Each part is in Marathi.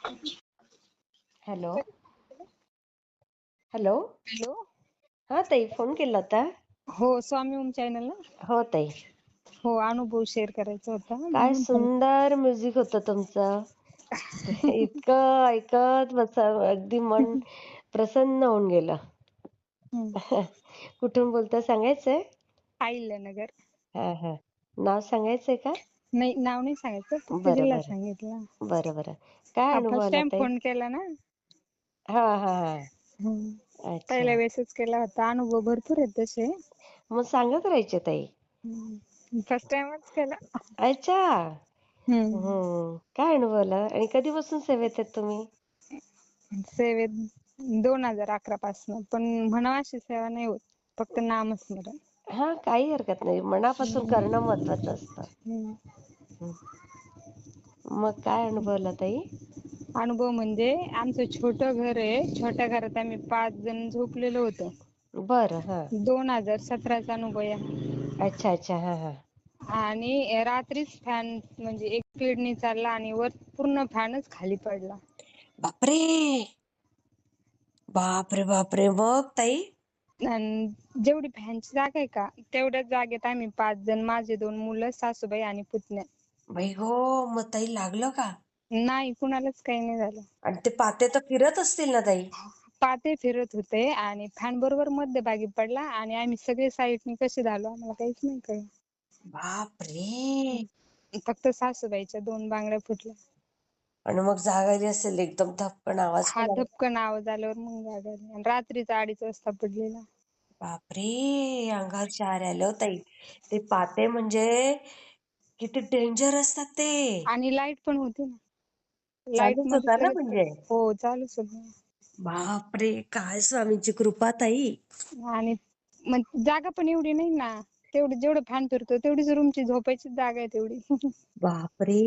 हॅलो. हॅलो. हॅलो. हा ताई, फोन केला होता? हो, स्वामी ओम चॅनल ना? हो ताई. हो, अनुभव शेअर करायचा होता काय म्हणून फोन. सुंदर म्युझिक होतं तुमचं. इतकं ऐकत बसावं, अगदी मन प्रसन्न होऊन गेलं. कुठून बोलता सांगायचंय? अहिल्यानगर. हा. नाव सांगायचंय का? नाही, नाव नाही सांगायचं, फक्त बरं जिल्हा बरं सांगितला. बरं. काय हा, अनुभव फर्स्ट आला टाइम ताई? फोन केला ना. हा. पहिल्या अच्छा. वेळेसच केला होता. अनुभव भरपूर आहेत तसे. मग सांगत राहायचे ताई. फर्स्ट टाइमच केला. अच्छा. हम्म. काय अनुभव आला आणि कधीपासून सेवेत आहेत तुम्ही? सेवेत 2011 पासून, पण म्हणावं अशी सेवा नाही होत, फक्त नामस्मरण. हा, काही हरकत नाही, मनापासून करणं महत्वाचं असतं. हम्म. हं. मग काय अनुभवला ताई? अनुभव म्हणजे आमचं छोटं घर आहे. छोट्या घरात आम्ही 5 जण झोपलेलो होतो. बरं. हा. 2017चा अनुभव आहे. अच्छा. हा. आणि रात्रीच फॅन म्हणजे एक स्पीडनी चालला आणि वर पूर्ण फॅनच खाली पडला. बापरे. बापरे. मग ताई? आणि जेवढी फॅनची जागा आहे का, तेवढ्याच जागेत आम्ही 5 जण, माझे 2 मुलं, सासूबाई आणि पुतण्या. बाई गो, मग ताई लागलं का? नाही, कुणालाच काही नाही झालं. आणि ते पाते तर फिरत असतील ना ताई? पाते फिरत होते आणि फॅन बरोबर मध्यभागी पडला आणि आम्ही सगळे साईडनी कसे झालो आम्हाला काहीच नाही कळलं. बापरे. फक्त सासूबाईच्या 2 बांगड्या फुटल्या. आणि मग जागायली असेल एकदम, धपकन आवाज हा, पण आला. धपकन आवाज आल्यावर मग जाग आली. आणि रात्रीचा 2:30 वाजता पडलेला. बापरे, अंगावर शहारे आले हो ताई. ते पाते म्हणजे किती डेंजर असतात ते. आणि लाईट पण होती ना. लाईट चालूच मध्ये होता ना सगळे म्हणजे? हो, चालूच होतं. बापरे, काय स्वामींची कृपा ताई. आणि मग जागा पण एवढी नाही ना. जेवढं फॅन फिरतो तेवढीच रूमची झोपायची जागा आहे तेवढी. बापरे.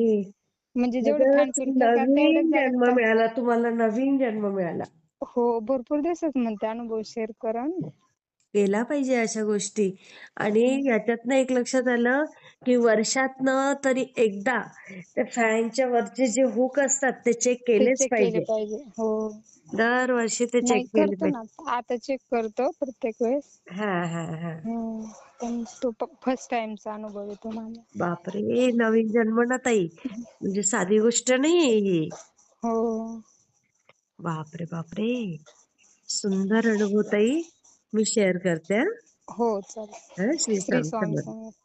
म्हणजे जेवढं फॅन म्हणजे फिरतो का तेवढ्याच नवीन जागेत जन्म मिळाला तुम्हाला, नवीन जन्म मिळाला. हो, भरपूर दिवसात म्हणते अनुभव शेअर करा. केला पाहिजे अशा गोष्टी. आणि याच्यातनं एक लक्षात आलं की वर्षातनं तरी एकदा त्या फॅनच्या वरचे जे हुक असतात ते चेक ते केलेच चेक केले पाहिजे. पाहिजे. हो, दरवर्षी ते नाही चेक केले करतो ना, पाहिजे. आता चेक करतो प्रत्येक वेळेस. हा. पण तो फर्स्ट टाइमचा अनुभव आहे तो माझा. बापरे, नवीन जन्म ना ताई, म्हणजे साधी गोष्ट नाहीये ही. हो. बापरे. सुंदर अनुभव ताई, मी शेअर करते. हो, चालेल. श्री श्री स्वामी स्वामी समर्थ. समर्थ.